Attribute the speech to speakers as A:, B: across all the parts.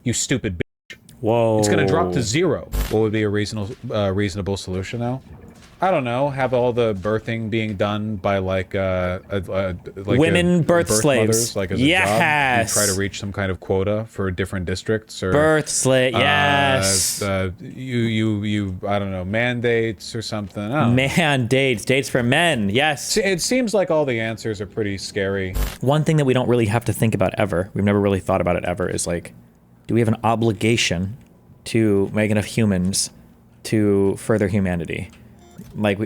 A: You stupid bitch.
B: Whoa.
A: It's gonna drop to 0. What would be a reasonable solution now? I don't know. Have all the birthing being done by like
B: women birth slaves.
A: mothers, like as a job. You try to
B: Yes.
A: reach some kind of quota for different districts, or
B: Birth slave. Yes.
A: you I don't know, mandates or something. I don't know.
B: Mandates. Dates for men. Yes.
A: It seems like all the answers are pretty scary.
B: One thing that we don't really have to think about ever, we've never really thought about it ever, is like, do we have an obligation to make enough humans to further humanity? Like,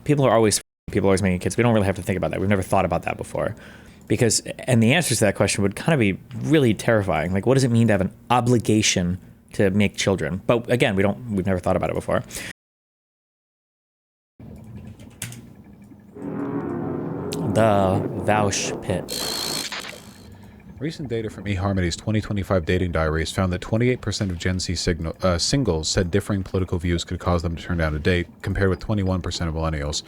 B: people are always making kids. We don't really have to think about that. We've never thought about that before. Because, and the answers to that question would kind of be really terrifying. Like, what does it mean to have an obligation to make children? But again, we've never thought about it before. The Vaush pit.
A: Recent data from eHarmony's 2025 dating diaries found that 28% of Gen Z singles said differing political views could cause them to turn down a date, compared with 21% of millennials.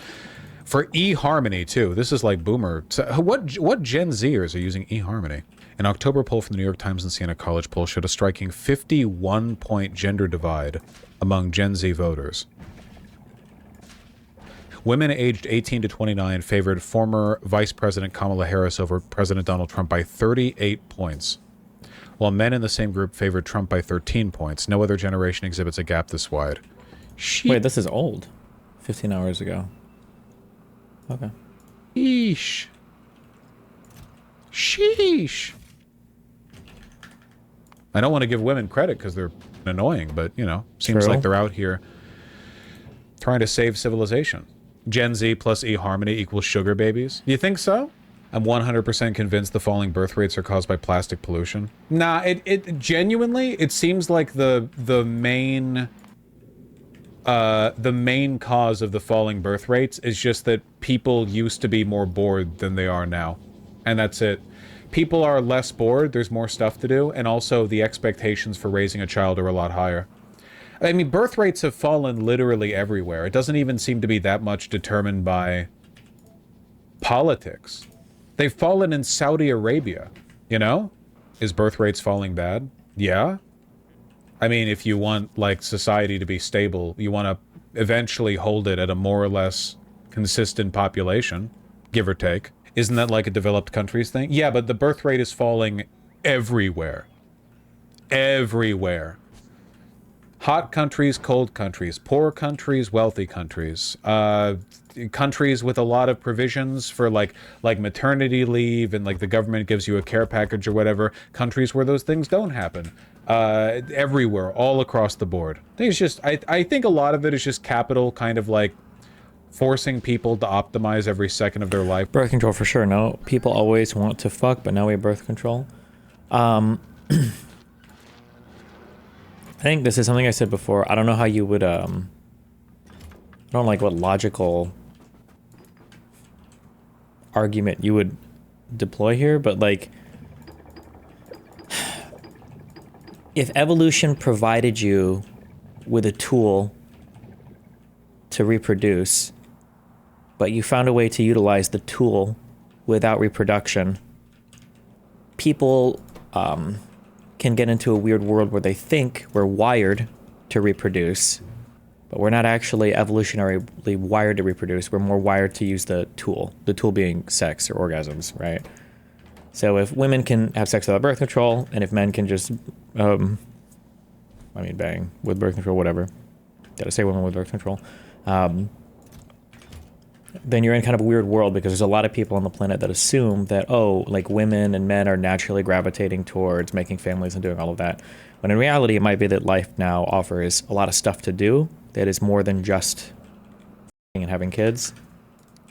A: For eHarmony, too. This is like boomer. So what Gen Zers are using eHarmony? An October poll from the New York Times and Siena College poll showed a striking 51-point gender divide among Gen Z voters. Women aged 18 to 29 favored former Vice President Kamala Harris over President Donald Trump by 38 points, while men in the same group favored Trump by 13 points. No other generation exhibits a gap this wide.
B: Wait, this is old. 15 hours ago. Okay.
A: Sheesh. Sheesh. I don't want to give women credit because they're annoying, but, you know, seems like they're out here trying to save civilization. Gen Z plus eHarmony equals sugar babies. You think so? I'm 100% convinced the falling birth rates are caused by plastic pollution. Nah, it genuinely, it seems like the main cause of the falling birth rates is just that people used to be more bored than they are now. And that's it. People are less bored, there's more stuff to do, and also the expectations for raising a child are a lot higher. I mean, birth rates have fallen literally everywhere. It doesn't even seem to be that much determined by politics. They've fallen in Saudi Arabia, you know? Is birth rates falling bad? Yeah. I mean, if you want, like, society to be stable, you want to eventually hold it at a more or less consistent population, give or take. Isn't that like a developed countries thing? Yeah, but the birth rate is falling everywhere. Everywhere. Hot countries, cold countries, poor countries, wealthy countries, countries with a lot of provisions for like maternity leave and like the government gives you a care package or whatever, countries where those things don't happen. Everywhere, all across the board. I think a lot of it is just capital kind of like forcing people to optimize every second of their life.
B: Birth control for sure. No, people always want to fuck, but now we have birth control. I think this is something I said before. I don't know how you would, I don't like what logical argument you would deploy here, but like, if evolution provided you with a tool to reproduce, but you found a way to utilize the tool without reproduction, people, can get into a weird world where they think we're wired to reproduce, but we're not actually evolutionarily wired to reproduce. We're more wired to use the tool being sex or orgasms, right? So if women can have sex without birth control, and if men can just, bang with birth control, whatever. Gotta say women with birth control. Then you're in kind of a weird world because there's a lot of people on the planet that assume that, oh, like women and men are naturally gravitating towards making families and doing all of that. When in reality, it might be that life now offers a lot of stuff to do that is more than just and having kids.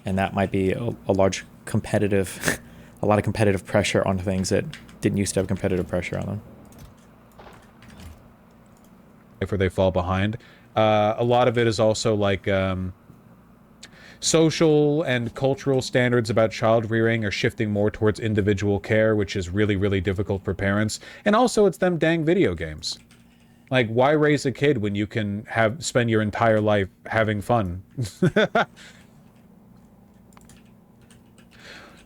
B: And that might be a large competitive, a lot of competitive pressure on things that didn't used to have competitive pressure on them.
A: Where they fall behind. A lot of it is also like, social and cultural standards about child rearing are shifting more towards individual care, which is really, really difficult for parents. And also it's them dang video games. Like, why raise a kid when you can spend your entire life having fun?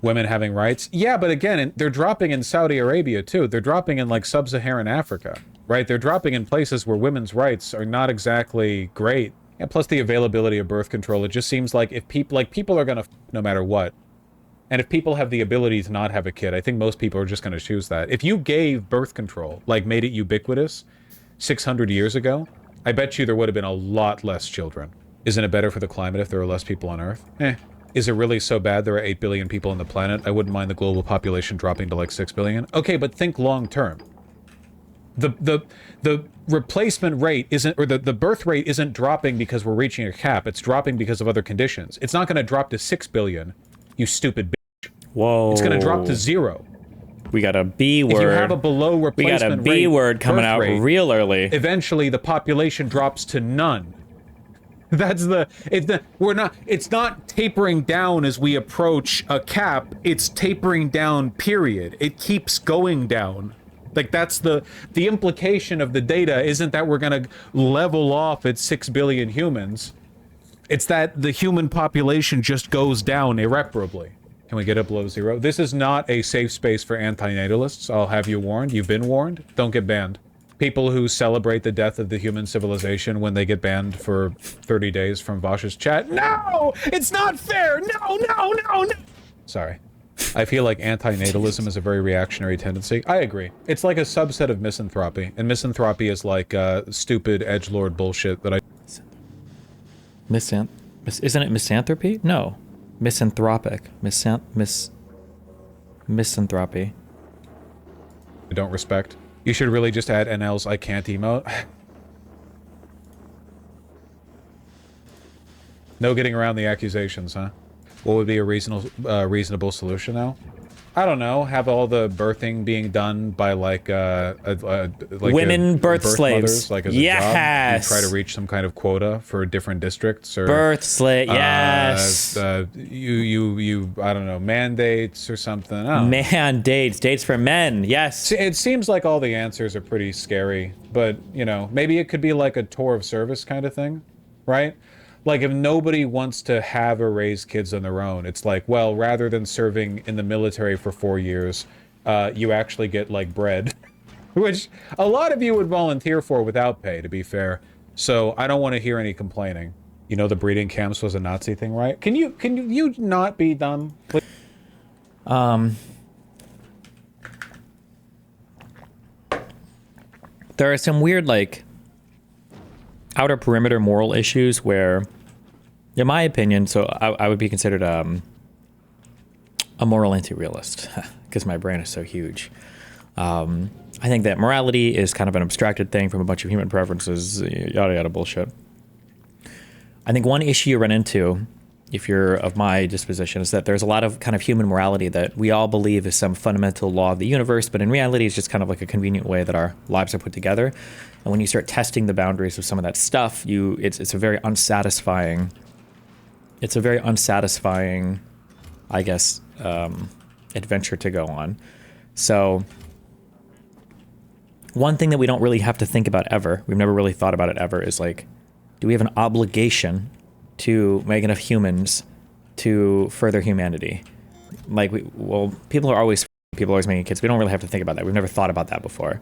A: women having rights. Yeah, but again, they're dropping in Saudi Arabia too. They're dropping in like sub-Saharan Africa, right? They're dropping in places where women's rights are not exactly great. And plus the availability of birth control. It just seems like if people are gonna no matter what. And if people have the ability to not have a kid, I think most people are just gonna choose that. If you gave birth control, like made it ubiquitous 600 years ago, I bet you there would have been a lot less children. Isn't it better for the climate if there are less people on Earth? Is it really so bad there are 8 billion people on the planet? I wouldn't mind the global population dropping to like 6 billion. Okay, but think long term. The replacement rate isn't, or the birth rate isn't dropping because we're reaching a cap. It's dropping because of other conditions. It's not going to drop to 6 billion, you stupid bitch.
B: Whoa.
A: It's going to drop to 0.
B: We got a B word.
A: If you have a below replacement rate,
B: we got a B word coming out real early.
A: Eventually, the population drops to none. It's not tapering down as we approach a cap, it's tapering down, period. It keeps going down. Like, that's the implication of the data isn't that we're gonna level off at 6 billion humans. It's that the human population just goes down irreparably. Can we get it below 0? This is not a safe space for anti-natalists. I'll have you warned. You've been warned. Don't get banned. People who celebrate the death of the human civilization when they get banned for 30 days from Vaush's chat. No! It's not fair! No! Sorry. I feel like anti-natalism is a very reactionary tendency. I agree. It's like a subset of misanthropy, and misanthropy is like stupid edgelord bullshit that I...
B: Isn't it misanthropy? No. Misanthropic. Misanthropy.
A: I don't respect. You should really just add NL's I can't emote. No getting around the accusations, huh? What would be a reasonable solution now? I don't know. Have all the birthing being done by like
B: women birth slaves,
A: mothers, like as a job. You try to reach some kind of quota for different districts or
B: birth slave. Yes.
A: You I don't know, mandates or something.
B: Mandates, dates for men. Yes.
A: It seems like all the answers are pretty scary, but you know, maybe it could be like a tour of service kind of thing, right? Like, if nobody wants to have or raise kids on their own, it's like, well, rather than serving in the military for 4 years, you actually get, like, bread. Which a lot of you would volunteer for without pay, to be fair. So, I don't want to hear any complaining. You know the breeding camps was a Nazi thing, right? Can you not be dumb?
B: There are some weird, like, outer perimeter moral issues where, in my opinion, so I would be considered a moral anti-realist because my brain is so huge. I think that morality is kind of an abstracted thing from a bunch of human preferences, yada yada bullshit. I think one issue you run into, if you're of my disposition, is that there's a lot of kind of human morality that we all believe is some fundamental law of the universe, but in reality it's just kind of like a convenient way that our lives are put together. And when you start testing the boundaries of some of that stuff, it's a very unsatisfying, I guess, adventure to go on. So one thing that we don't really have to think about ever, we've never really thought about it ever, is like, do we have an obligation to make enough humans to further humanity? Like, people are always making kids. We don't really have to think about that. We've never thought about that before.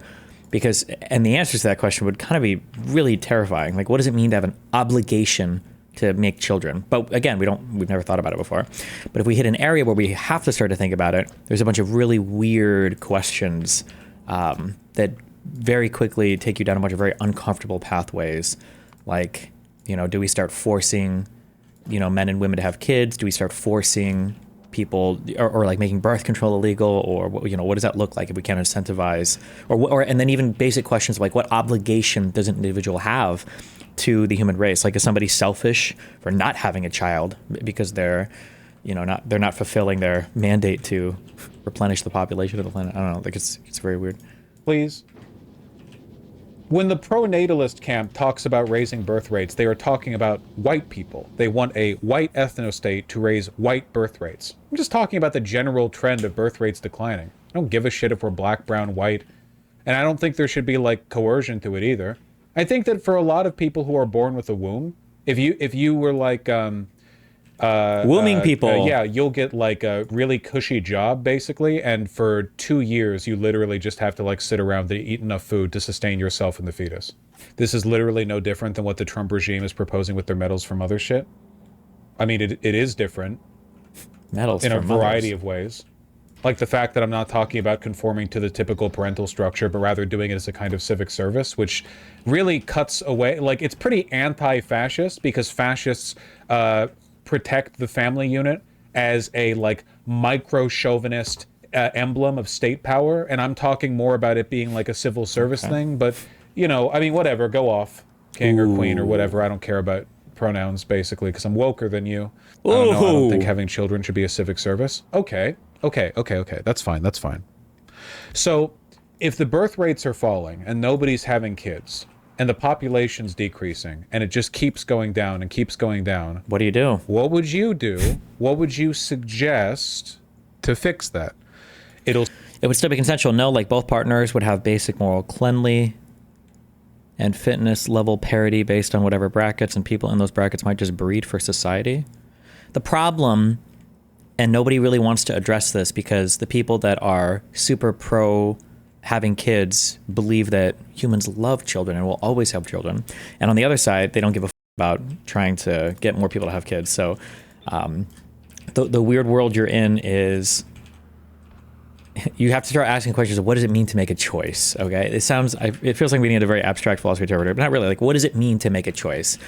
B: And the answers to that question would kind of be really terrifying. Like, what does it mean to have an obligation to make children? But again, we've never thought about it before. But if we hit an area where we have to start to think about it, there's a bunch of really weird questions that very quickly take you down a bunch of very uncomfortable pathways. Like, you know, do we start forcing, you know, men and women to have kids? Do we start forcing people or like making birth control illegal, or, you know, what does that look like if we can't incentivize, and then even basic questions like what obligation does an individual have to the human race? Like, is somebody selfish for not having a child because they're not fulfilling their mandate to replenish the population of the planet? I don't know. Like, it's very weird.
A: Please. When the pro-natalist camp talks about raising birth rates, they are talking about white people. They want a white ethnostate to raise white birth rates. I'm just talking about the general trend of birth rates declining. I don't give a shit if we're black, brown, white. And I don't think there should be, like, coercion to it either. I think that for a lot of people who are born with a womb, if you were like,
B: Wombing people.
A: yeah, you'll get like a really cushy job basically, and for 2 years you literally just have to like sit around and eat enough food to sustain yourself and the fetus. This is literally no different than what the Trump regime is proposing with their medals from other shit. I mean, it is different
B: Medals
A: in a
B: for
A: variety
B: mothers.
A: of ways. Like the fact that I'm not talking about conforming to the typical parental structure, but rather doing it as a kind of civic service, which really cuts away. Like, it's pretty anti-fascist because fascists protect the family unit as a like micro-chauvinist emblem of state power, and I'm talking more about it being like a civil service
B: Okay.
A: thing. But you know, I mean, whatever, go off, king or queen or
B: Ooh.
A: whatever. I don't care about pronouns basically because I'm woker than you. I don't know. I don't think
B: Ooh.
A: having children should be a civic service. Okay, okay. That's fine. That's fine. So, if the birth rates are falling and nobody's having kids and the population's decreasing and it just keeps going down and keeps going down,
B: What do you do?
A: what would you do? What would you suggest to fix that? It'll
B: It would still be consensual. No, like both partners would have basic moral cleanly and fitness level parity based on whatever brackets, and people in those brackets might just breed for society. The problem, and nobody really wants to address this because the people that are super pro having kids believe that humans love children and will always have children. And on the other side, they don't give a about trying to get more people to have kids. So the weird world you're in is you have to start asking questions of what does it mean to make a choice. Okay, it feels like we need a very abstract philosophy interpreter, but not really. Like, what does it mean to make a choice?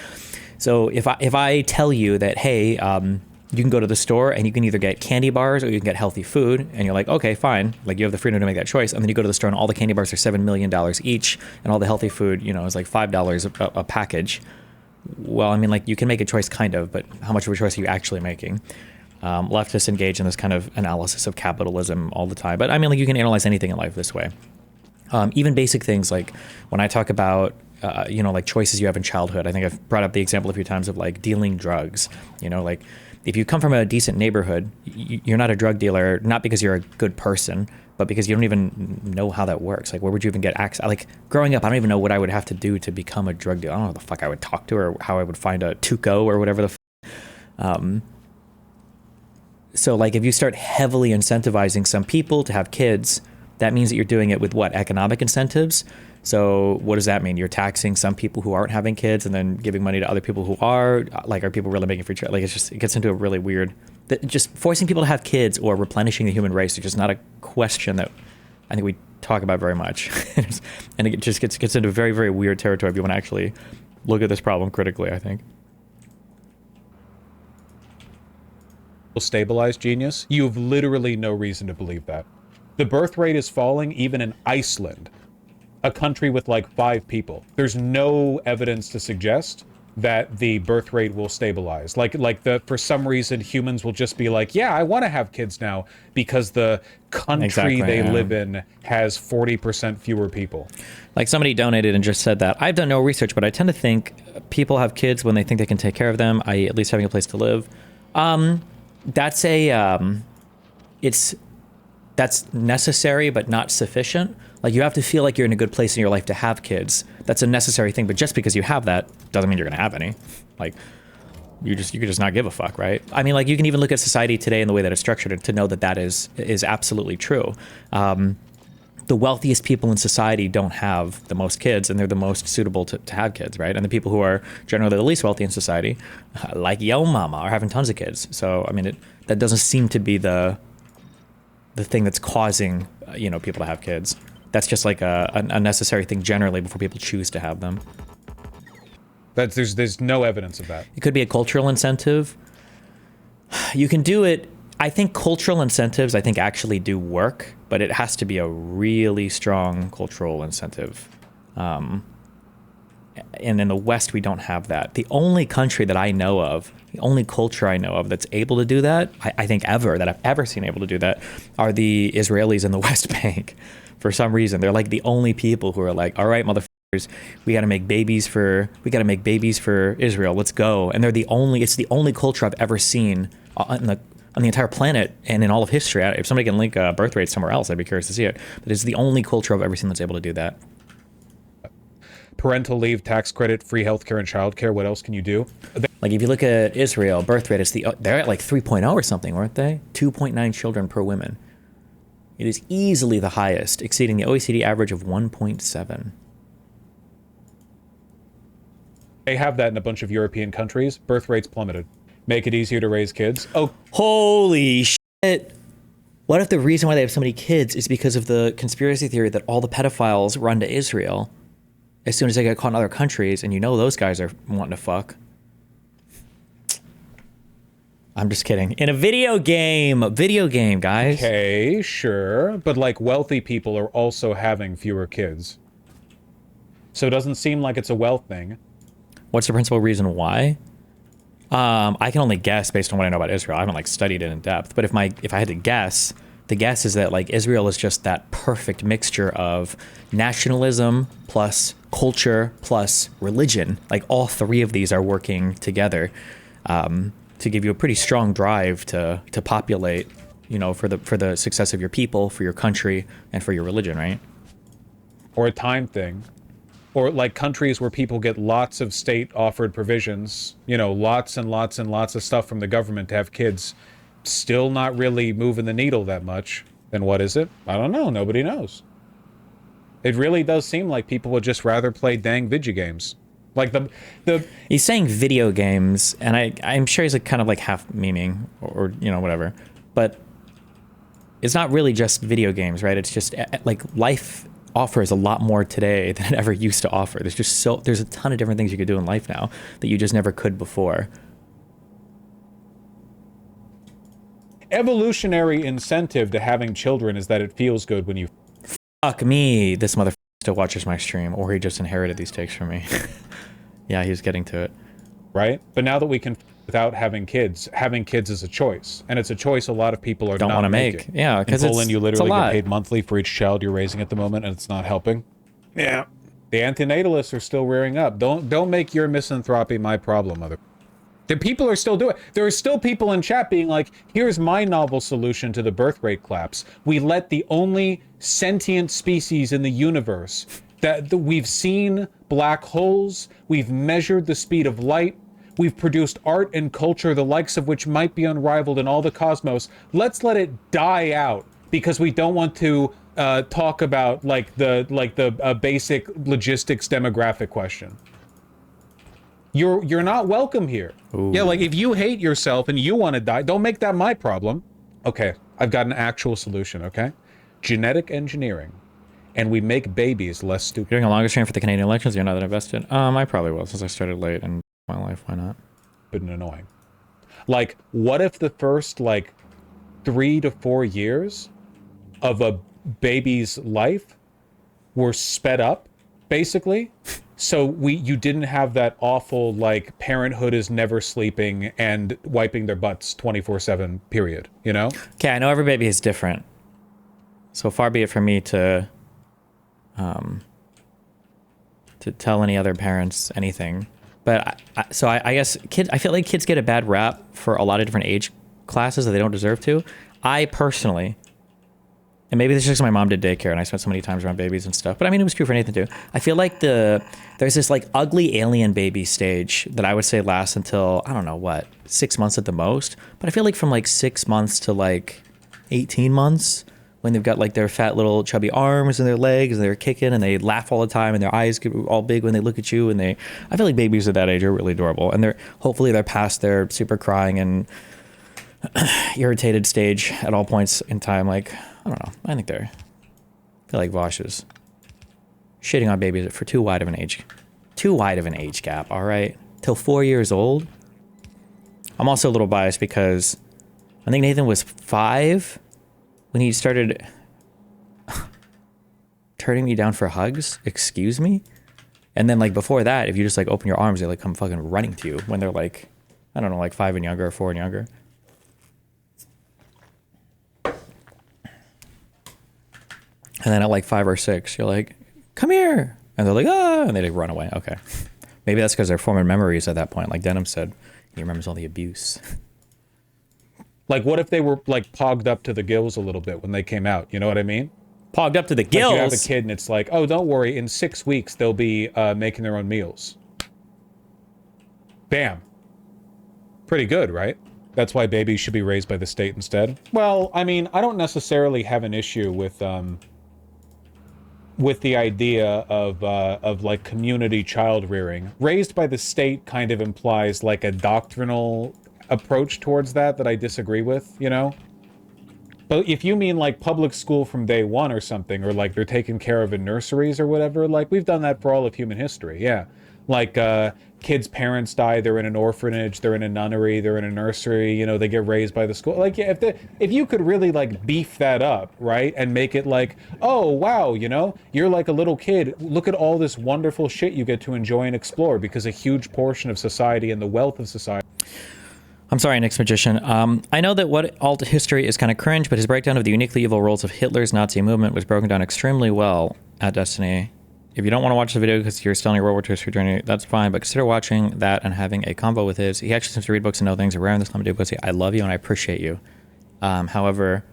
B: So if I tell you that, hey, you can go to the store and you can either get candy bars or you can get healthy food, and you're like, okay, fine, like you have the freedom to make that choice, and then you go to the store and all the candy bars are $7 million each, and all the healthy food, is like $5 a package. Well, I mean, like, you can make a choice kind of, but how much of a choice are you actually making? Leftists engage in this kind of analysis of capitalism all the time. But I mean, like, you can analyze anything in life this way. Even basic things like when I talk about, like choices you have in childhood, I think I've brought up the example a few times of like dealing drugs. Like if you come from a decent neighborhood, you're not a drug dealer, not because you're a good person, but because you don't even know how that works. Like, where would you even get access? Like, growing up, I don't even know what I would have to do to become a drug dealer. I don't know what the fuck I would talk to or how I would find a Tuco or whatever So, like, if you start heavily incentivizing some people to have kids, that means that you're doing it with what? Economic incentives? So what does that mean? You're taxing some people who aren't having kids and then giving money to other people who are? Like, are people really making free choice? Like, it gets into a really weird... Just forcing people to have kids or replenishing the human race is just not a question that I think we talk about very much. And it just gets into very, very weird territory if you want to actually look at this problem critically, I think.
A: stabilize genius. You have literally no reason to believe that. The birth rate is falling even in Iceland, a country with like 5 people. There's no evidence to suggest that the birth rate will stabilize. For some reason humans will just be like, yeah, I want to have kids now because the country they live in has 40% fewer people.
B: Like, somebody donated and just said that. I've done no research, but I tend to think people have kids when they think they can take care of them, i.e. at least having a place to live. That's that's necessary but not sufficient. Like, you have to feel like you're in a good place in your life to have kids. That's a necessary thing, but just because you have that doesn't mean you're going to have any. Like, you could just not give a fuck, right? I mean, like, you can even look at society today and the way that it's structured to know that that is absolutely true. The wealthiest people in society don't have the most kids, and they're the most suitable to have kids, right? And the people who are generally the least wealthy in society, like yo mama, are having tons of kids. So, I mean, that doesn't seem to be the thing that's causing, people to have kids. That's just like a necessary thing generally before people choose to have them.
A: There's no evidence of that.
B: It could be a cultural incentive. You can do it. I think cultural incentives, actually do work, but it has to be a really strong cultural incentive. And in the West, we don't have that. The only country that I know of, the only culture I know of that's able to do that, I think that I've ever seen able to do that, are the Israelis in the West Bank. For some reason, they're like the only people who are like, all right, motherfuckers, we got to make babies for Israel. Let's go. And it's the only culture I've ever seen on the entire planet and in all of history. If somebody can link birth rates somewhere else, I'd be curious to see it. But it's the only culture I've ever seen that's able to do that.
A: Parental leave, tax credit, free healthcare, and childcare. What else can you do?
B: Like if you look at Israel, birth rate is they're at like 3.0 or something, weren't they? 2.9 children per woman. It is easily the highest, exceeding the OECD average of 1.7.
A: They have that in a bunch of European countries. Birth rates plummeted. Make it easier to raise kids. Oh,
B: holy shit. What if the reason why they have so many kids is because of the conspiracy theory that all the pedophiles run to Israel as soon as they get caught in other countries, and you know those guys are wanting to fuck? I'm just kidding. In a video game, guys.
A: okay, sure. But like wealthy people are also having fewer kids. So it doesn't seem like it's a wealth thing.
B: What's the principal reason why? I can only guess based on what I know about Israel. I haven't like studied it in depth. But if I had to guess, the guess is that like Israel is just that perfect mixture of nationalism plus culture plus religion. Like all three of these are working together to give you a pretty strong drive to populate, you know, for the success of your people, for your country, and for your religion, right?
A: Or a time thing. Or like countries where people get lots of state-offered provisions, you know, lots and lots and lots of stuff from the government to have kids, still not really moving the needle that much. Then what is it? I don't know. Nobody knows. It really does seem like people would just rather play dang video games. Like the
B: He's saying video games, and I'm sure he's like kind of like half memeing or you know, whatever. But it's not really just video games, right? It's just like life offers a lot more today than it ever used to offer. There's a ton of different things you could do in life now that you just never could before.
A: evolutionary incentive to having children is that it feels good when you
B: Fuck me, this motherfucker still watches my stream, or he just inherited these takes from me. Yeah, he was getting to it.
A: right? But now that we can without having kids is a choice, and it's a choice a lot of people are
B: don't
A: not
B: want to
A: making.
B: make. Yeah, because
A: in Poland you literally
B: get
A: paid monthly for each child you're raising at the moment, and it's not helping. Yeah, the anti-natalists are still rearing up. Don't make your misanthropy my problem, mother. The people are still doing it. There are still people in chat being like, here's my novel solution to the birth rate collapse. We let the only sentient species in the universe that we've seen black holes, we've measured the speed of light, we've produced art and culture, the likes of which might be unrivaled in all the cosmos. Let's let it die out because we don't want to talk about the basic logistics demographic question. You're not welcome here. Ooh. Yeah, like if you hate yourself and you want to die, don't make that my problem. Okay, I've got an actual solution, okay? Genetic engineering. And we make babies less stupid.
B: You're doing a longer stream for the Canadian elections, you're not that invested? I probably will, since I started late in my life, why not?
A: But annoying. Like, what if the first, 3 to 4 years of a baby's life were sped up, basically? So you didn't have that awful, parenthood is never sleeping and wiping their butts 24/7 period, you know?
B: Okay, I know every baby is different. So far be it from me to tell any other parents anything. But I guess I feel like kids get a bad rap for a lot of different age classes that they don't deserve to. I personally, and maybe this is just because my mom did daycare and I spent so many times around babies and stuff, but I mean, it was true for Nathan too. I feel like there's this ugly alien baby stage that I would say lasts until, I don't know what, 6 months at the most. But I feel like from 6 months to 18 months, when they've got their fat little chubby arms and their legs and they're kicking and they laugh all the time and their eyes get all big when they look at you, and I feel like babies at that age are really adorable, and hopefully they're past their super crying and irritated stage at all points in time. I don't know. I feel like Vaush is shitting on babies for too wide of an age gap. All right, till 4 years old. I'm also a little biased because I think Nathan was 5 when he started turning me down for hugs. Excuse me. And then before that, if you just open your arms, they come fucking running to you when they're I don't know, 5 and younger or 4 and younger. And then at 5 or 6, you're like, come here. And they're like, ah, and they run away. Okay. Maybe that's because they're forming memories at that point. Like Denim said, he remembers all the abuse.
A: What if they were pogged up to the gills a little bit when they came out? You know what I mean?
B: Pogged up to the gills?
A: You have a kid and it's oh, don't worry. In 6 weeks, they'll be making their own meals. Bam. Pretty good, right? That's why babies should be raised by the state instead. Well, I mean, I don't necessarily have an issue with the idea of like community child rearing. Raised by the state kind of implies like a doctrinal approach towards that I disagree with, you know? But if you mean like public school from day one or something, or like they're taken care of in nurseries or whatever, like we've done that for all of human history, yeah. Like kids' parents die, they're in an orphanage, they're in a nunnery, they're in a nursery, you know, they get raised by the school. Like, yeah, if you could really like beef that up, right, and make it like, oh wow, you know, you're like a little kid, look at all this wonderful shit you get to enjoy and explore, because a huge portion of society and the wealth of society.
B: I'm sorry, Nick's Magician. I know that what alt history is kind of cringe, but his breakdown of the uniquely evil roles of Hitler's Nazi movement was broken down extremely well at Destiny. If you don't want to watch the video because you're still on your World War II history journey, that's fine, but consider watching that and having a convo with his. He actually seems to read books and know things. Rare in this lemon dude pussy. I love you and I appreciate you. However,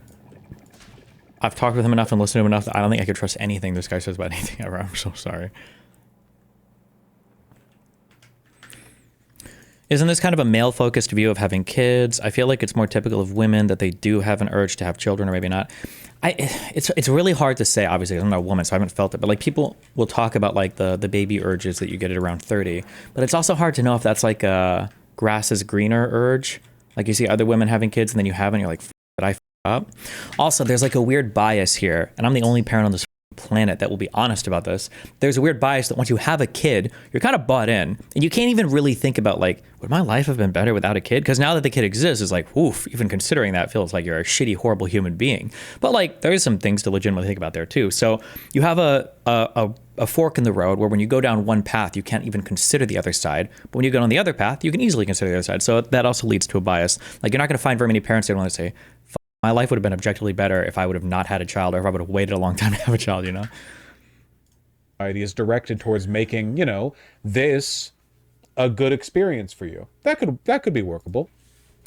B: I've talked with him enough and listened to him enough that I don't think I could trust anything this guy says about anything ever. I'm so sorry. Isn't this kind of a male-focused view of having kids? I feel like it's more typical of women that they do have an urge to have children, or maybe not. It's really hard to say, obviously, 'cause I'm not a woman, so I haven't felt it, but like people will talk about like the baby urges that you get at around 30, but it's also hard to know if that's like a grass is greener urge. Like you see other women having kids and then you haven't, you're like, did I f up? Also, there's like a weird bias here, and I'm the only parent on this planet that will be honest about this. There's a weird bias that once you have a kid, you're kind of bought in, and you can't even really think about like, would my life have been better without a kid? Because now that the kid exists, it's like, oof, even considering that feels like you're a shitty, horrible human being. But like, there is some things to legitimately think about there too. So you have a fork in the road where when you go down one path, you can't even consider the other side. But when you go on the other path, you can easily consider the other side. So that also leads to a bias. Like you're not going to find very many parents that want to say, my life would have been objectively better if I would have not had a child, or if I would have waited a long time to have a child, you know?
A: Is directed towards making, you know, this a good experience for you. That could be workable,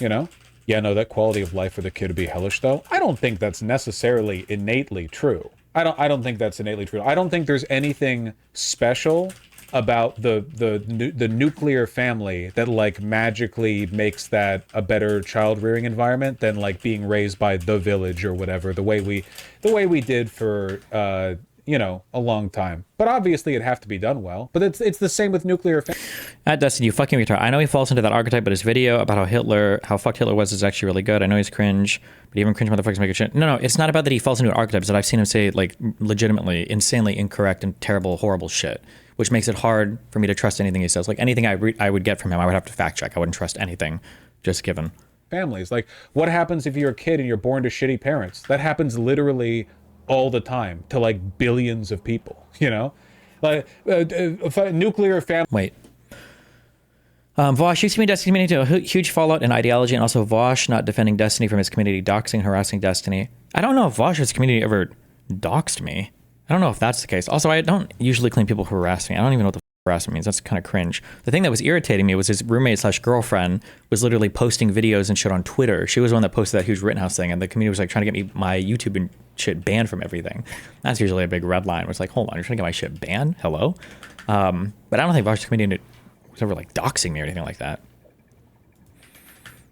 A: you know? Yeah, no, that quality of life for the kid would be hellish though. I don't think that's necessarily innately true. I don't think that's innately true. I don't think there's anything special about the nuclear family that like magically makes that a better child rearing environment than like being raised by the village or whatever, the way we did for you know, a long time. But obviously it'd have to be done well. But it's the same with nuclear family.
B: At Dustin, you fucking retard. I know he falls into that archetype, but his video about how fucked Hitler was is actually really good. I know he's cringe, but even cringe motherfuckers make a shit. No, it's not about that he falls into an archetype. It's that I've seen him say like legitimately, insanely incorrect and terrible, horrible shit, which makes it hard for me to trust anything he says. Like anything I would get from him, I would have to fact check. I wouldn't trust anything just given.
A: Families. Like, what happens if you're a kid and you're born to shitty parents? That happens literally all the time to like billions of people, you know? Like nuclear family.
B: Wait. Vaush used to be Destiny community to a huge fallout in ideology, and also Vaush not defending Destiny from his community, doxing, harassing Destiny. I don't know if Vaush's community ever doxed me. I don't know if that's the case. Also, I don't usually claim people who harass me. I don't even know what the harassment means. That's kind of cringe. The thing that was irritating me was his roommate slash girlfriend was literally posting videos and shit on Twitter. She was the one that posted that huge Rittenhouse thing, and the community was like trying to get me my YouTube and shit banned from everything. That's usually a big red line. Where it's like, hold on, you're trying to get my shit banned? Hello? But I don't think Vaush's community was ever like doxing me or anything like that.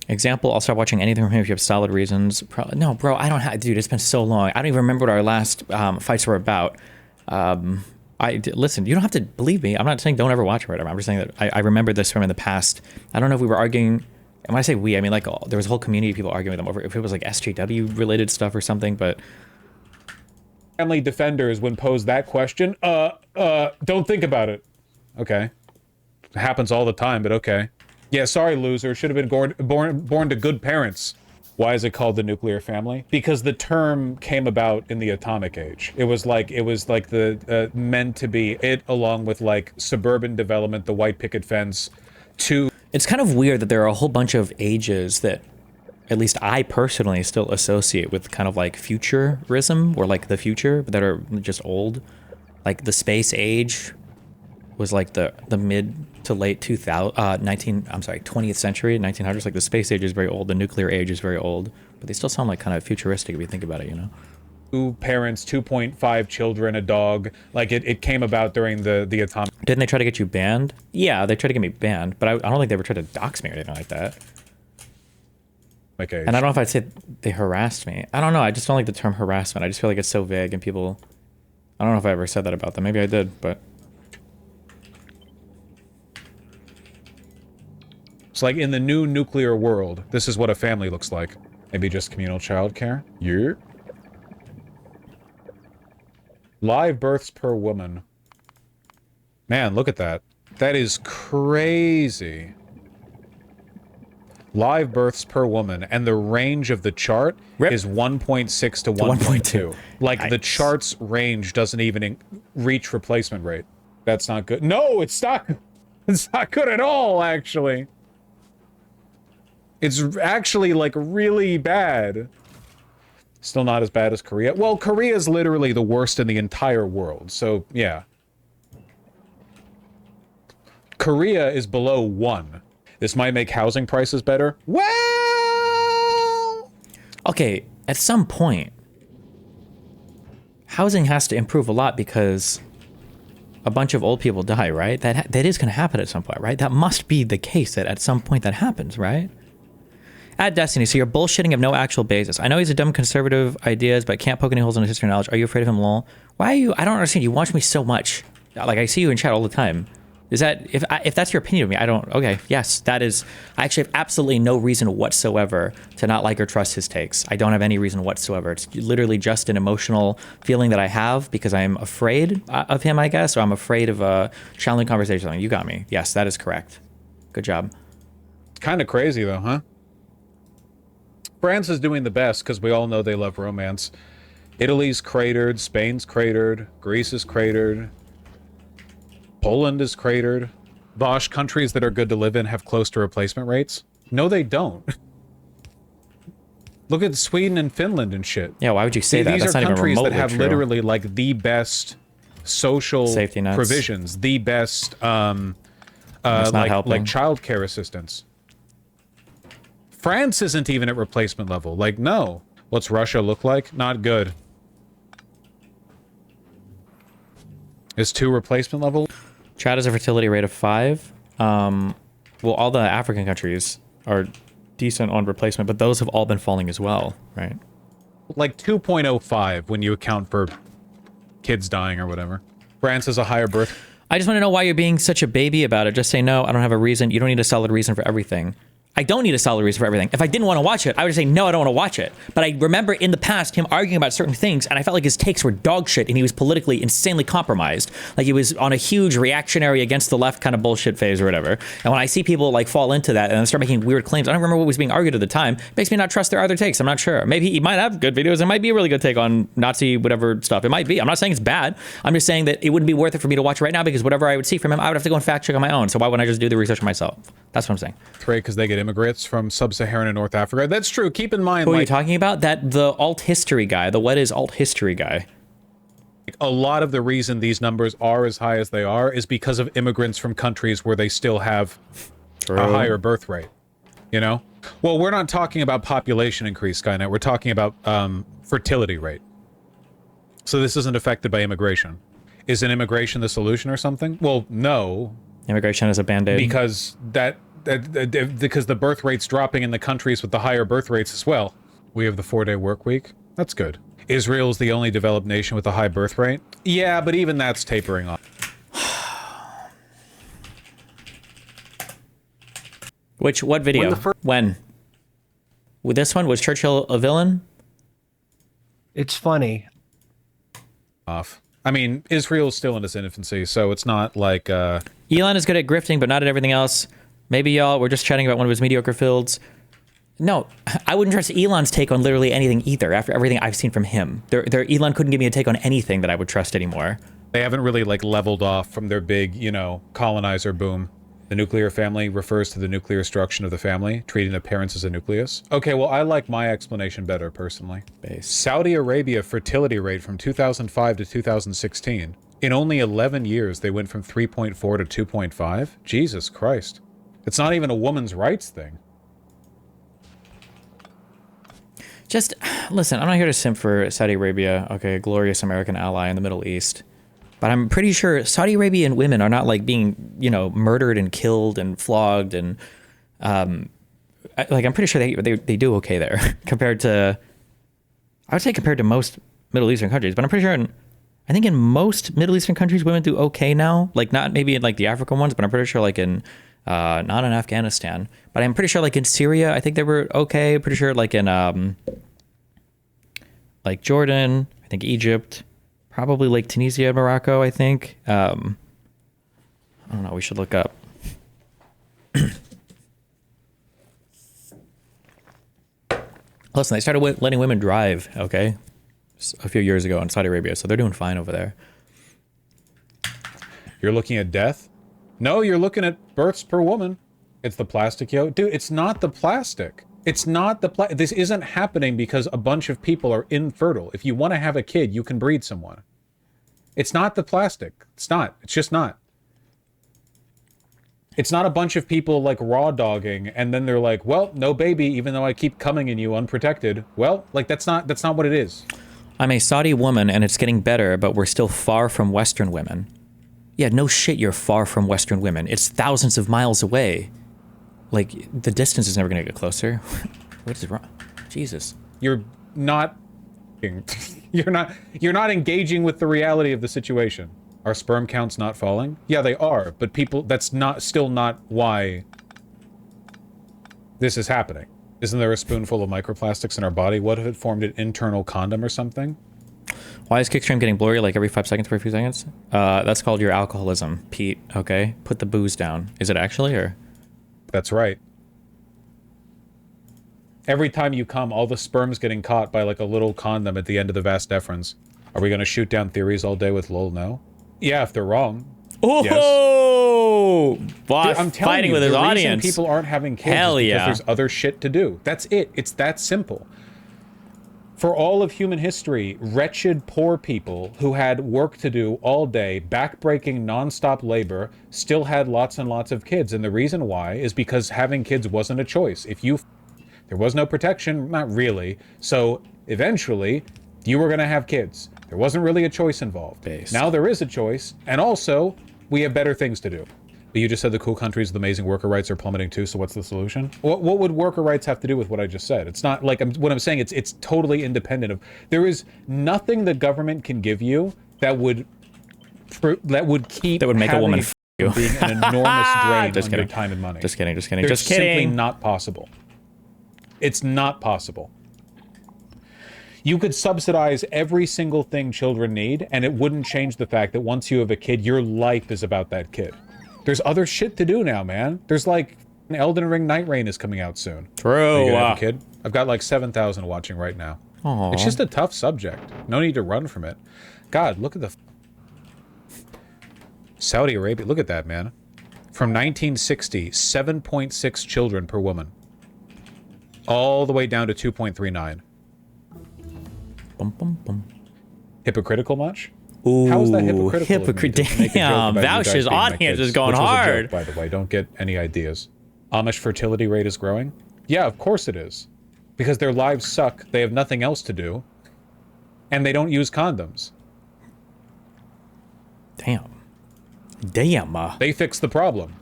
B: Example, I'll start watching anything from him if you have solid reasons. No, bro, I don't have, dude, it's been so long. I don't even remember what our last fights were about. Listen, you don't have to believe me. I'm not saying don't ever watch it or whatever. I'm just saying that I remember this from in the past. I don't know if we were arguing, and when I say we, I mean like there was a whole community of people arguing with them over if it was like SJW related stuff or something, but.
A: Family defenders, when posed that question, don't think about it. Okay. It happens all the time, but okay. Yeah, sorry, loser. Should have been born to good parents. Why is it called the nuclear family? Because the term came about in the atomic age. It was like the meant to be it, along with like suburban development, the white picket fence, to.
B: It's kind of weird that there are a whole bunch of ages that, at least I personally still associate with kind of like futurism or like the future, but that are just old. Like the space age was like the mid to late 20th century, 1900s. Like the space age is very old, the nuclear age is very old, but they still sound like kind of futuristic if you think about it, you know?
A: 2 parents, 2.5 children, a dog. Like it came about during the atomic.
B: Didn't they try to get you banned? Yeah, they tried to get me banned, but I don't think they ever tried to dox me or anything like that.
A: age.
B: And I don't know if I'd say they harassed me. I don't know. I just don't like the term harassment. I just feel like it's so vague and people... I don't know if I ever said that about them. Maybe I did, but...
A: It's like in the new nuclear world, this is what a family looks like. Maybe just communal childcare? Yeah. Live births per woman. Man, look at that. That is crazy. Live births per woman, and the range of the chart is 1.6 to 1.2. Like, nice. The chart's range doesn't even reach replacement rate. That's not good. No, it's not. It's not good at all, actually. It's actually, like, really bad. Still not as bad as Korea. Well, Korea is literally the worst in the entire world, so, yeah. Korea is below 1. This might make housing prices better. Well...
B: Okay, at some point, housing has to improve a lot because a bunch of old people die, right? That is going to happen at some point, right? That must be the case that at some point that happens, right? At Destiny, so you're bullshitting of no actual basis. I know he's a dumb conservative ideas, but can't poke any holes in his history knowledge. Are you afraid of him, lol? Why are you... I don't understand. You watch me so much. Like, I see you in chat all the time. Is that, if that's your opinion of me, I don't, okay, yes, that is, I actually have absolutely no reason whatsoever to not like or trust his takes. I don't have any reason whatsoever. It's literally just an emotional feeling that I have because I'm afraid of him, I guess, or I'm afraid of a challenging conversation. You got me. Yes, that is correct. Good job.
A: Kind of crazy though, huh? France is doing the best because we all know they love romance. Italy's cratered, Spain's cratered, Greece is cratered. Poland is cratered. Vaush, countries that are good to live in have close to replacement rates. No, they don't. Look at Sweden and Finland and shit.
B: Yeah, why would you say that?
A: These
B: That's
A: are
B: not
A: countries
B: even
A: that have
B: true.
A: literally like the best social
B: safety nets,
A: provisions, the best like childcare assistance. France isn't even at replacement level. Like, no. What's Russia look like? Not good. Is 2 replacement level?
B: Chad has a fertility rate of 5. Well, all the African countries are decent on replacement, but those have all been falling as well, right?
A: Like 2.05 when you account for kids dying or whatever. France has a higher birth.
B: I just want to know why you're being such a baby about it. Just say no, I don't have a reason. You don't need a solid reason for everything. I don't need a solid reason for everything. If I didn't want to watch it, I would just say, no, I don't want to watch it. But I remember in the past him arguing about certain things, and I felt like his takes were dog shit, and he was politically insanely compromised. Like he was on a huge reactionary against the left kind of bullshit phase or whatever. And when I see people like fall into that and then start making weird claims, I don't remember what was being argued at the time, it makes me not trust their other takes. I'm not sure. Maybe he might have good videos. It might be a really good take on Nazi whatever stuff. It might be. I'm not saying it's bad. I'm just saying that it wouldn't be worth it for me to watch right now because whatever I would see from him, I would have to go and fact check on my own. So why wouldn't I just do the research myself? That's what I'm saying.
A: Right, because they get immigrants from Sub-Saharan and North Africa. That's true. Keep in mind,
B: who are you talking about? The alt history guy, the what is alt history guy.
A: A lot of the reason these numbers are as high as they are is because of immigrants from countries where they still have a higher birth rate. You know? Well, we're not talking about population increase, Skynet. We're talking about fertility rate. So this isn't affected by immigration. Is an immigration the solution or something? Well, no.
B: Immigration is a band-aid.
A: Because because the birth rate's dropping in the countries with the higher birth rates as well. We have the 4-day work week. That's good. Israel's the only developed nation with a high birth rate. Yeah, but even that's tapering off.
B: What video? When? With this one, was Churchill a villain?
C: It's funny.
A: I mean, Israel's still in its infancy, so it's not like,
B: Elon is good at grifting, but not at everything else. Maybe y'all were just chatting about one of his mediocre fields. No, I wouldn't trust Elon's take on literally anything either, after everything I've seen from him. Elon couldn't give me a take on anything that I would trust anymore.
A: They haven't really, like, leveled off from their big, you know, colonizer boom. The nuclear family refers to the nuclear structure of the family, treating the parents as a nucleus. Okay, well, I like my explanation better, personally.
B: Base.
A: Saudi Arabia fertility rate from 2005 to 2016. In only 11 years, they went from 3.4 to 2.5? Jesus Christ. It's not even a woman's rights thing.
B: Just, listen, I'm not here to simp for Saudi Arabia, okay, a glorious American ally in the Middle East. But I'm pretty sure Saudi Arabian women are not like being, you know, murdered and killed and flogged and like I'm pretty sure they do okay there compared to, I would say compared to most Middle Eastern countries, but I'm pretty sure I think in most Middle Eastern countries women do okay now. Like not maybe in like the African ones, but I'm pretty sure like in not in Afghanistan, but I'm pretty sure like in Syria, I think they were okay. Pretty sure like in like Jordan, I think Egypt, probably like Tunisia, Morocco, I think. I don't know, we should look up. Listen, they started letting women drive, okay, a few years ago in Saudi Arabia, so they're doing fine over there.
A: You're looking at death? No, you're looking at births per woman. It's the plastic, yo. Dude, it's not the plastic. It's not the plastic. This isn't happening because a bunch of people are infertile. If you want to have a kid, you can breed someone. It's not the plastic. It's not. It's just not. It's not a bunch of people like raw dogging and then they're like, well, no baby, even though I keep coming in you unprotected. Well, like that's not what it is.
B: I'm a Saudi woman and it's getting better, but we're still far from Western women. Yeah, no shit, you're far from Western women. It's thousands of miles away. Like, the distance is never going to get closer. What is wrong? Jesus.
A: You're not... you're not engaging with the reality of the situation. Are sperm counts not falling? Yeah, they are, but people... That's still not why this is happening. Isn't there a spoonful of microplastics in our body? What if it formed an internal condom or something?
B: Why is Kickstream getting blurry like every 5 seconds for a few seconds? That's called your alcoholism, Pete, okay? Put the booze down. Is it actually, or...?
A: That's right. Every time you come, all the sperm's getting caught by like a little condom at the end of the vas deferens. Are we going to shoot down theories all day with lol no? Yeah, if they're wrong.
B: Oh! Yes. Boss,
A: dude, I'm telling
B: fighting
A: you,
B: with his audience.
A: People aren't having kids
B: Hell
A: because
B: yeah.
A: there's other shit to do. That's it. It's that simple. For all of human history, wretched poor people who had work to do all day, backbreaking nonstop labor, still had lots and lots of kids. And the reason why is because having kids wasn't a choice. There was no protection, not really. So eventually, you were going to have kids. There wasn't really a choice involved.
B: Based.
A: Now there is a choice, and also, we have better things to do. But you just said the cool countries with amazing worker rights are plummeting too, so what's the solution? What would worker rights have to do with what I just said? It's not like, what I'm saying, it's totally independent of... There is nothing the government can give you that would keep...
B: That would make a woman f*** you.
A: Being an enormous drain
B: Just
A: on
B: kidding.
A: your time and money.
B: Just kidding.
A: It's
B: Just kidding.
A: simply not possible. It's not possible. You could subsidize every single thing children need, and it wouldn't change the fact that once you have a kid, your life is about that kid. There's other shit to do now, man. There's like an Elden Ring Night Rain is coming out soon.
B: True.
A: Are you gonna have a kid? I've got like 7,000 watching right now.
B: Aww.
A: It's just a tough subject. No need to run from it. God, look at the... Saudi Arabia, look at that, man. From 1960, 7.6 children per woman. All the way down to 2.39.
B: Bum, bum, bum.
A: Hypocritical much?
B: Ooh,
A: How is that hypocritical?
B: Damn, Vaush's audience is going hard.
A: Joke, by the way, don't get any ideas. Amish fertility rate is growing? Yeah, of course it is. Because their lives suck, they have nothing else to do, and they don't use condoms.
B: Damn.
A: They fix the problem.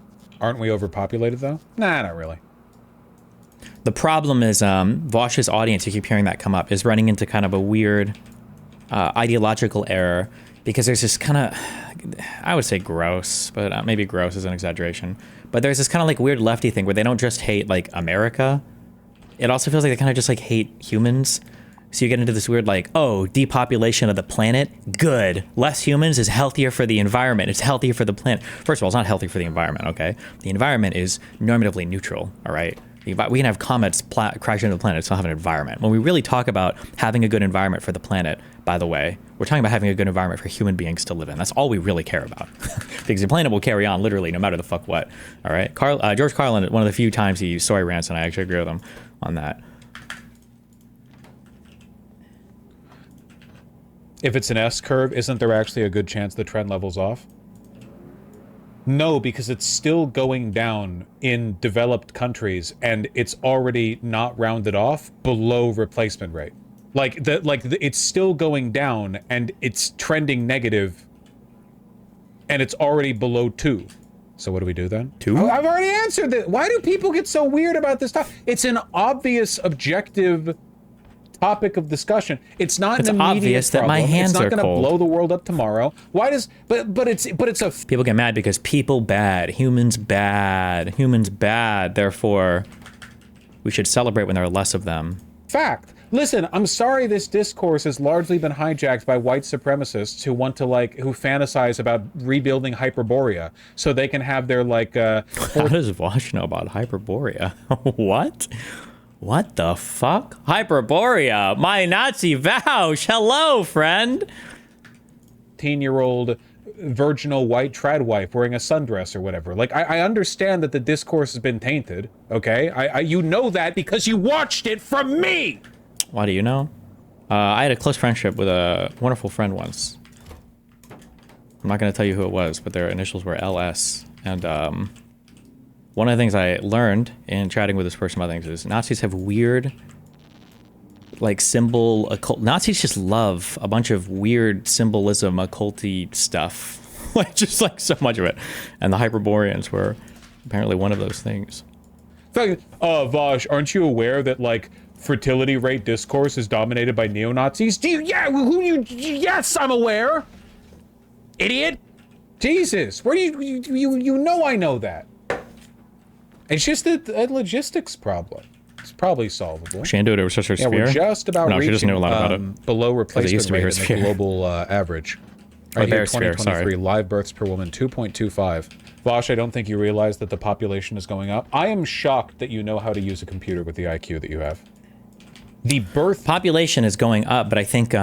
A: Aren't we overpopulated, though? Nah, not really.
B: The problem is Vaush's audience, you keep hearing that come up, is running into kind of a weird ideological error because there's this kind of, I would say gross, but maybe gross is an exaggeration. But there's this kind of like weird lefty thing where they don't just hate like America. It also feels like they kind of just like hate humans. So you get into this weird like, oh, depopulation of the planet, good. Less humans is healthier for the environment. It's healthier for the planet. First of all, it's not healthy for the environment, okay? The environment is normatively neutral, all right? We can have comets crash into the planet, still have an environment. When we really talk about having a good environment for the planet, by the way, we're talking about having a good environment for human beings to live in. That's all we really care about. Because the planet will carry on literally no matter the fuck what. All right? George Carlin, one of the few times he used soy rants, and I actually agree with him on that.
A: If it's an S-curve, isn't there actually a good chance the trend levels off? No, because it's still going down in developed countries, and it's already not rounded off below replacement rate. It's still going down, and it's trending negative, and it's already below 2. So what do we do then?
B: 2?
A: Oh, I've already answered that. Why do people get so weird about this topic? It's an obvious, objective topic of discussion. It's not an immediate
B: obvious that
A: problem.
B: my hands
A: it's not
B: are
A: gonna
B: cold.
A: blow the world up tomorrow. Why does? But it's a
B: People get mad because people bad, humans bad, humans bad. Therefore, we should celebrate when there are less of them.
A: fact. Listen, I'm sorry this discourse has largely been hijacked by white supremacists who want to, like, who fantasize about rebuilding Hyperborea so they can have their, like,
B: How does Vaush know about Hyperborea? What? What the fuck? Hyperborea, my Nazi Vaush. Hello, friend.
A: 18-year-old virginal white trad wife wearing a sundress or whatever. Like, I understand that the discourse has been tainted, okay? You know that because you watched it from me!
B: Why do you know? I had a close friendship with a wonderful friend once. I'm not going to tell you who it was, but their initials were LS. And one of the things I learned in chatting with this person about things is Nazis have weird, like, symbol occult. Nazis just love a bunch of weird symbolism, occulty stuff. Like, just like so much of it. And the Hyperboreans were apparently one of those things.
A: In fact, Vaush, aren't you aware that, like, fertility rate discourse is dominated by neo-Nazis? Yes, I'm aware! Idiot! Jesus, where do you know I know that. It's just a logistics problem. It's probably solvable.
B: She didn't do it over such a
A: Yeah,
B: sphere?
A: we're just about
B: No, she
A: reaching
B: doesn't know a lot about it.
A: below
B: used
A: replacement
B: to be her
A: rate in the
B: sphere.
A: global average.
B: Or
A: Right here,
B: their sphere,
A: 2023,
B: sorry.
A: live births per woman, 2.25. Vaush, I don't think you realize that the population is going up. I am shocked that you know how to use a computer with the IQ that you have. The birth...
B: Population is going up, but I think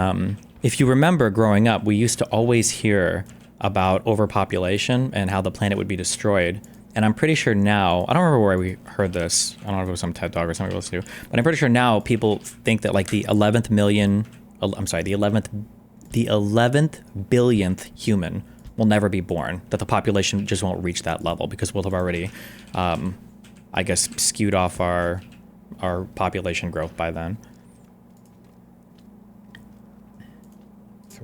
B: if you remember growing up, we used to always hear about overpopulation and how the planet would be destroyed. And I'm pretty sure now, I don't remember where we heard this. I don't know if it was some TED Talk or something we listened to, but I'm pretty sure now people think that, like, the 11th billionth human will never be born, that the population just won't reach that level because we'll have already, I guess, skewed off our population growth by then.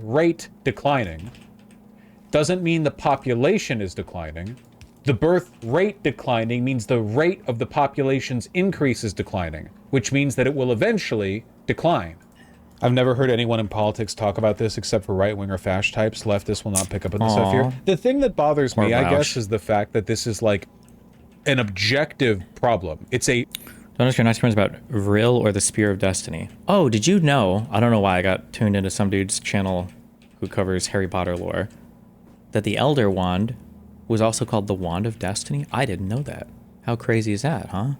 A: rate declining doesn't mean the population is declining. The birth rate declining means the rate of the population's increase is declining, which means that it will eventually decline. I've never heard anyone in politics talk about this except for right-wing or fash types. Leftists will not pick up on this stuff here. The thing that bothers me, I guess, is the fact that this is like an objective problem. It's a...
B: Don't ask your nice friends about Vril or the Spear of Destiny. Oh, did you know, I don't know why I got tuned into some dude's channel who covers Harry Potter lore, that the Elder Wand was also called the Wand of Destiny? I didn't know that. How crazy is that, huh?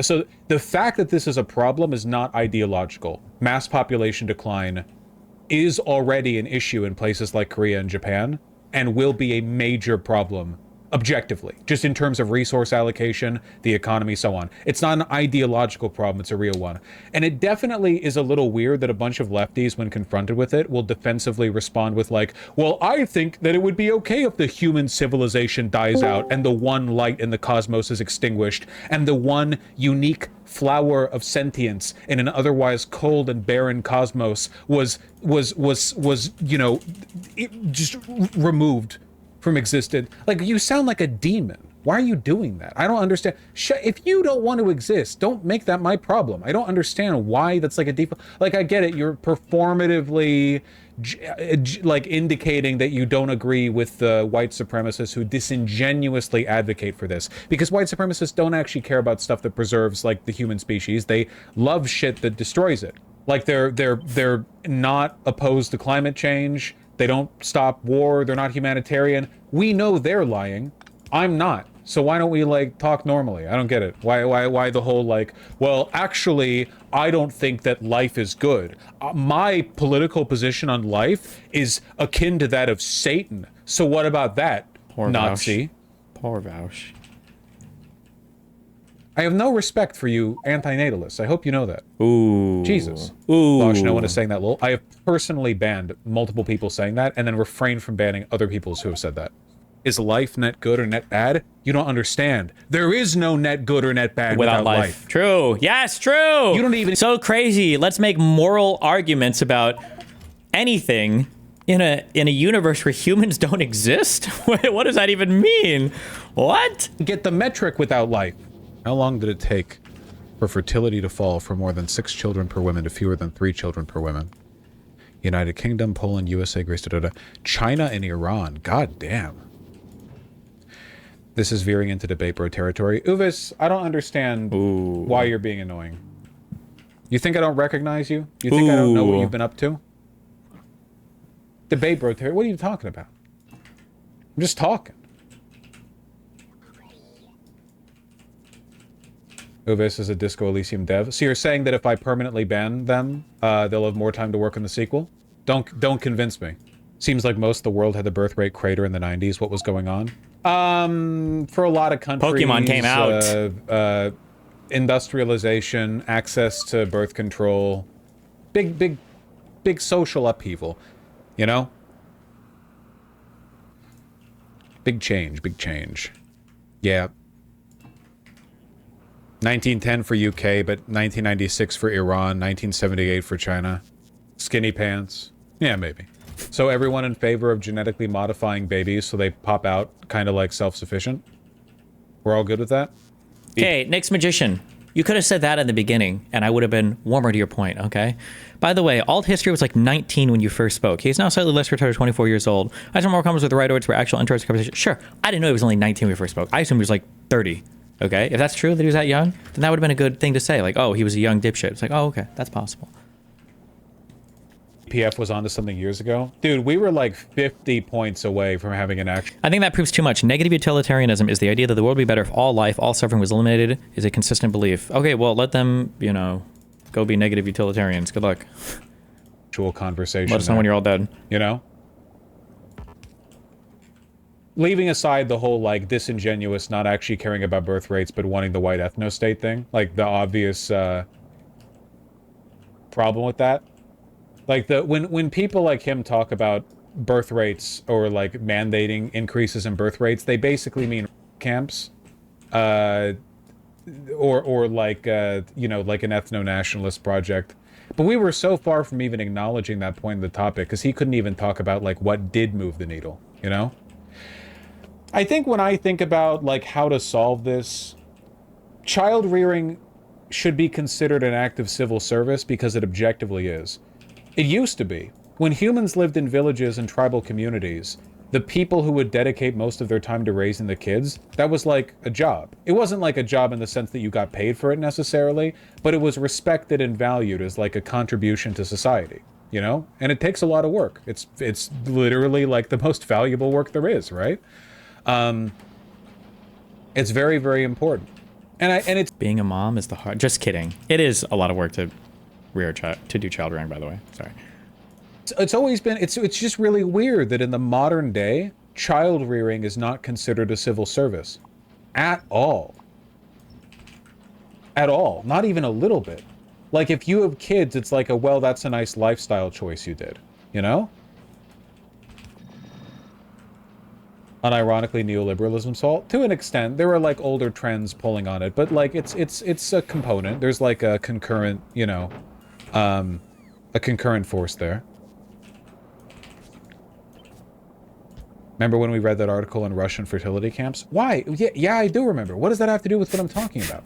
A: So the fact that this is a problem is not ideological. Mass population decline is already an issue in places like Korea and Japan, and will be a major problem objectively, just in terms of resource allocation, the economy, so on. It's not an ideological problem, it's a real one. And it definitely is a little weird that a bunch of lefties, when confronted with it, will defensively respond with like, well, I think that it would be okay if the human civilization dies out and the one light in the cosmos is extinguished and the one unique flower of sentience in an otherwise cold and barren cosmos was you know, just removed from existence. Like, you sound like a demon. Why are you doing that? I don't understand. If you don't want to exist, don't make that my problem. I don't understand why that's like a default. Like, I get it. You're performatively like indicating that you don't agree with the white supremacists who disingenuously advocate for this, because white supremacists don't actually care about stuff that preserves like the human species. They love shit that destroys it. Like, they're not opposed to climate change. They don't stop war. They're not humanitarian. We know they're lying. I'm not. So why don't we like talk normally? I don't get it. Why the whole like, well, actually, I don't think that life is good. My political position on life is akin to that of Satan. So what about that,
B: Poor
A: Nazi?
B: Vaush. Poor Vaush.
A: I have no respect for you anti-natalists. I hope you know that.
B: Ooh.
A: Jesus.
B: Ooh.
A: Gosh, no one is saying that, lol. I have personally banned multiple people saying that and then refrained from banning other people who have said that. Is life net good or net bad? You don't understand. There is no net good or net bad without life.
B: True. Yes, true.
A: You don't even...
B: So crazy. Let's make moral arguments about anything in a universe where humans don't exist? What does that even mean? What?
A: Get the metric without life. How long did it take for fertility to fall from more than 6 children per woman to fewer than 3 children per woman? United Kingdom, Poland, USA, Greece, China, and Iran. God damn. This is veering into debate bro territory. Uvis, I don't understand why you're being annoying. You think I don't recognize you? You think I don't know what you've been up to? Debate bro territory? What are you talking about? I'm just talking. Uvis is a Disco Elysium dev. So you're saying that if I permanently ban them, they'll have more time to work on the sequel? Don't convince me. Seems like most of the world had the birth rate crater in the 90s. What was going on? For a lot of countries,
B: Pokemon came out.
A: Industrialization, access to birth control, big social upheaval, you know? Big change. Yeah. 1910 for UK, but 1996 for Iran, 1978 for China. Skinny pants. Yeah, maybe. So everyone in favor of genetically modifying babies so they pop out kind of like self-sufficient? We're all good with that?
B: Okay, Nick's Magician. You could have said that in the beginning, and I would have been warmer to your point, okay? By the way, alt history was like 19 when you first spoke. He's now slightly less retired, 24 years old. I have some more comments with the right words for actual interesting conversation. Sure, I didn't know he was only 19 when we first spoke. I assumed he was like 30. Okay, if that's true that he was that young, then that would have been a good thing to say. Like, oh, he was a young dipshit. It's like, oh, okay, that's possible.
A: PF was onto something years ago. Dude, we were like 50 points away from having an action.
B: I think that proves too much. Negative utilitarianism is the idea that the world would be better if all life, all suffering was eliminated, is a consistent belief. Okay, well, let them, you know, go be negative utilitarians. Good luck.
A: Actual conversation.
B: Let us know when you're all dead.
A: You know? Leaving aside the whole, like, disingenuous, not actually caring about birth rates, but wanting the white ethno-state thing. Like, the obvious, problem with that. Like, when people like him talk about birth rates or, like, mandating increases in birth rates, they basically mean camps. Or like, you know, like an ethno-nationalist project. But we were so far from even acknowledging that point in the topic, because he couldn't even talk about, like, what did move the needle, you know? I think when I think about, like, how to solve this, child rearing should be considered an act of civil service because it objectively is. It used to be. When humans lived in villages and tribal communities, the people who would dedicate most of their time to raising the kids, that was like a job. It wasn't like a job in the sense that you got paid for it necessarily, but it was respected and valued as like a contribution to society, you know? And it takes a lot of work. It's literally like the most valuable work there is, right? It's very, very important. And it's
B: Being a mom is the hard. Just kidding. It is a lot of work to rear a child, to do child rearing, by the way. Sorry.
A: it's always been, it's just really weird that in the modern day, child rearing is not considered a civil service. At all. At all. Not even a little bit. Like, if you have kids, it's like well, that's a nice lifestyle choice you did. You know? Unironically, neoliberalism salt. To an extent, there are like older trends pulling on it, but like it's a component. There's like a concurrent, you know, a concurrent force there. Remember when we read that article in Russian fertility camps? Why? Yeah, I do remember. What does that have to do with what I'm talking about?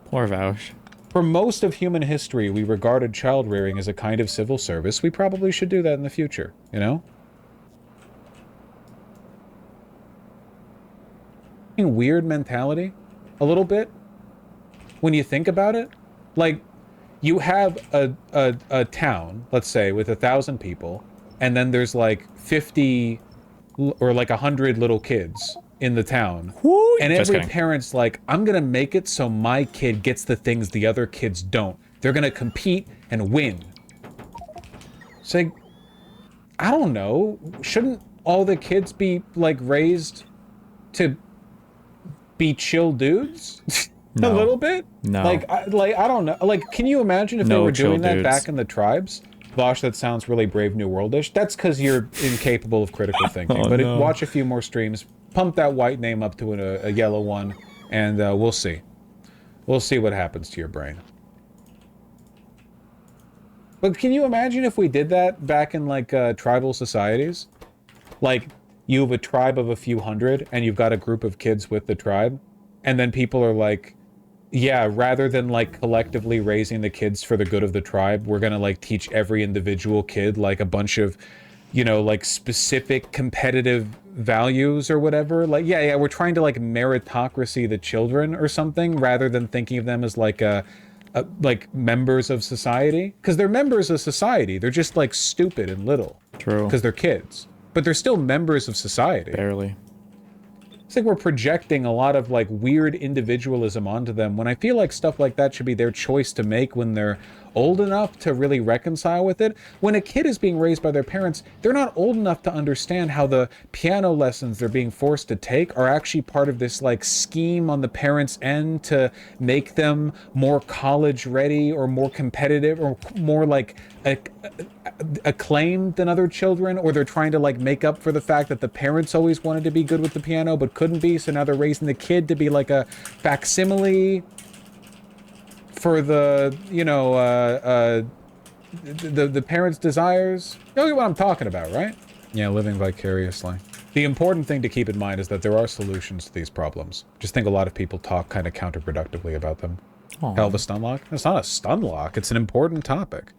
B: Poor Vaush.
A: For most of human history, we regarded child rearing as a kind of civil service. We probably should do that in the future, you know? Weird mentality a little bit when you think about it. Like, you have a town, let's say, with 1,000 people, and then there's like 50 or like 100 little kids in the town.
B: Woo!
A: And
B: Just
A: every
B: kidding.
A: parent's like, I'm gonna make it so my kid gets the things the other kids don't. They're gonna compete and win. It's like, I don't know, shouldn't all the kids be like raised to be chill dudes? A
B: No.
A: little bit?
B: No.
A: Like I don't know. Like, can you imagine if they
B: No
A: were doing
B: chill
A: that
B: dudes.
A: back in the tribes? Vaush, that sounds really Brave New World-ish. That's because you're incapable of critical thinking.
B: Oh,
A: But
B: no.
A: watch a few more streams, pump that white name up to a yellow one, and we'll see. We'll see what happens to your brain. But can you imagine if we did that back in like tribal societies? Like you have a tribe of a few hundred and you've got a group of kids with the tribe, and then people are like, yeah, rather than like collectively raising the kids for the good of the tribe, we're gonna like teach every individual kid like a bunch of, you know, like specific competitive values or whatever. Like, yeah, we're trying to like meritocracy the children or something rather than thinking of them as like like members of society, because they're members of society. They're just like stupid and little.
B: True.
A: Because they're kids, but they're still members of society.
B: Barely.
A: It's like we're projecting a lot of like weird individualism onto them when I feel like stuff like that should be their choice to make when they're old enough to really reconcile with it. When a kid is being raised by their parents, they're not old enough to understand how the piano lessons they're being forced to take are actually part of this like scheme on the parents' end to make them more college ready or more competitive or more like acclaimed than other children, or they're trying to like make up for the fact that the parents always wanted to be good with the piano but couldn't be, so now they're raising the kid to be like a facsimile for the, you know, the parents' desires. You know what I'm talking about, right? Yeah, living vicariously. The important thing to keep in mind is that there are solutions to these problems. Just think a lot of people talk kind of counterproductively about them.
B: Aww.
A: Hell of a stun lock? It's not a stun lock. It's an important topic.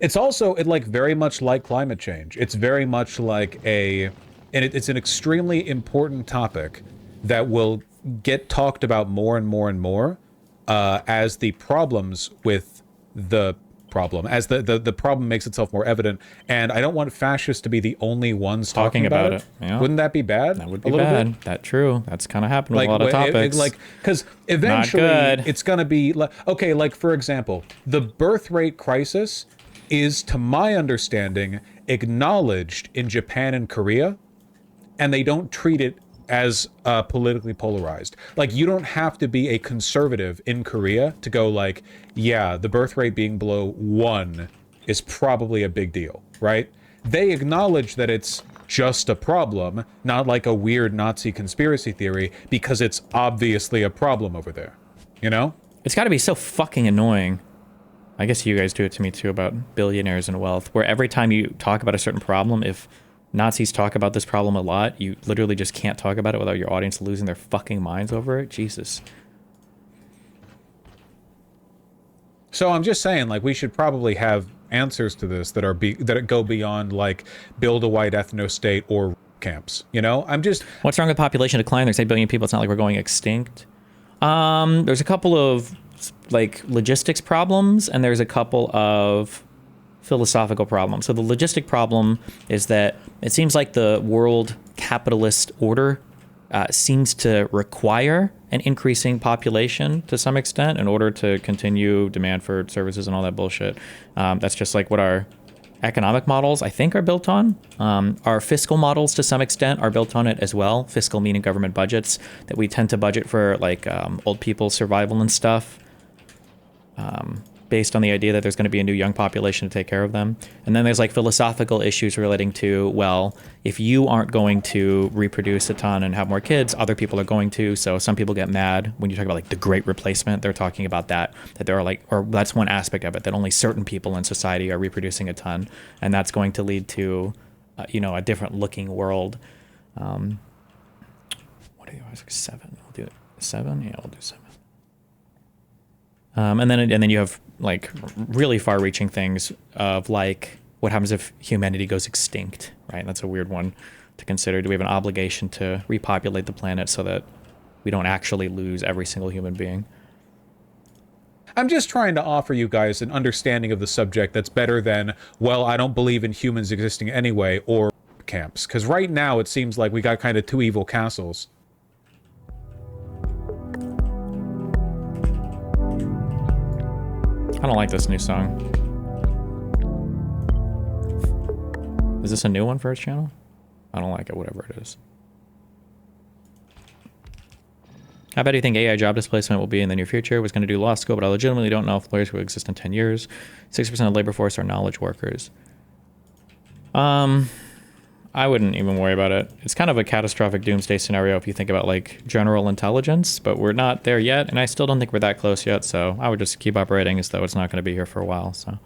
A: It's also, like very much like climate change. It's very much like it's an extremely important topic that will get talked about more and more and more as the problems with the problem, as the problem makes itself more evident. And I don't want fascists to be the only ones talking about it.
B: Yeah.
A: Wouldn't that be bad?
B: That would be bad. That's true. That's kind of happened with a lot of topics.
A: Because eventually it's going to be like, okay, like for example, the birth rate crisis is, to my understanding, acknowledged in Japan and Korea, and they don't treat it as politically polarized. Like, you don't have to be a conservative in Korea to go like, yeah, the birth rate being below 1 is probably a big deal, right? They acknowledge that it's just a problem, not like a weird Nazi conspiracy theory, because it's obviously a problem over there, you know?
B: It's got to be so fucking annoying. I guess you guys do it to me too about billionaires and wealth, where every time you talk about a certain problem, if Nazis talk about this problem a lot, you literally just can't talk about it without your audience losing their fucking minds over it. Jesus.
A: So I'm just saying, like, we should probably have answers to this that go beyond like build a white ethno state or camps. You know, I'm just.
B: What's wrong with population decline? There's 8 billion people. It's not like we're going extinct. There's a couple of like logistics problems, and there's a couple of philosophical problems. So the logistic problem is that it seems like the world capitalist order seems to require an increasing population to some extent in order to continue demand for services and all that bullshit. That's just like what our economic models, I think, are built on. Our fiscal models, to some extent, are built on it as well. Fiscal meaning government budgets, that we tend to budget for like old people's survival and stuff, based on the idea that there's going to be a new young population to take care of them. And then there's like philosophical issues relating to, well, if you aren't going to reproduce a ton and have more kids, other people are going to. So some people get mad when you talk about like the great replacement. They're talking about that there are like, or that's one aspect of it, that only certain people in society are reproducing a ton. And that's going to lead to, you know, a different looking world. What are you, like 7? We'll do 7? Yeah, we'll do 7. And then you have like really far-reaching things of like what happens if humanity goes extinct, right? That's a weird one to consider. Do we have an obligation to repopulate the planet so that we don't actually lose every single human being?
A: I'm just trying to offer you guys an understanding of the subject that's better than, well, I don't believe in humans existing anyway, or camps. Because right now it seems like we got kind of two evil castles.
B: I don't like this new song. Is this a new one for his channel? I don't like it, whatever it is. How bad do you think AI job displacement will be in the near future? Was going to do law school, but I legitimately don't know if lawyers will exist in 10 years. 60% of labor force are knowledge workers. I wouldn't even worry about it. It's kind of a catastrophic doomsday scenario if you think about like general intelligence, but we're not there yet, and I still don't think we're that close yet, so I would just keep operating as though it's not going to be here for a while, so.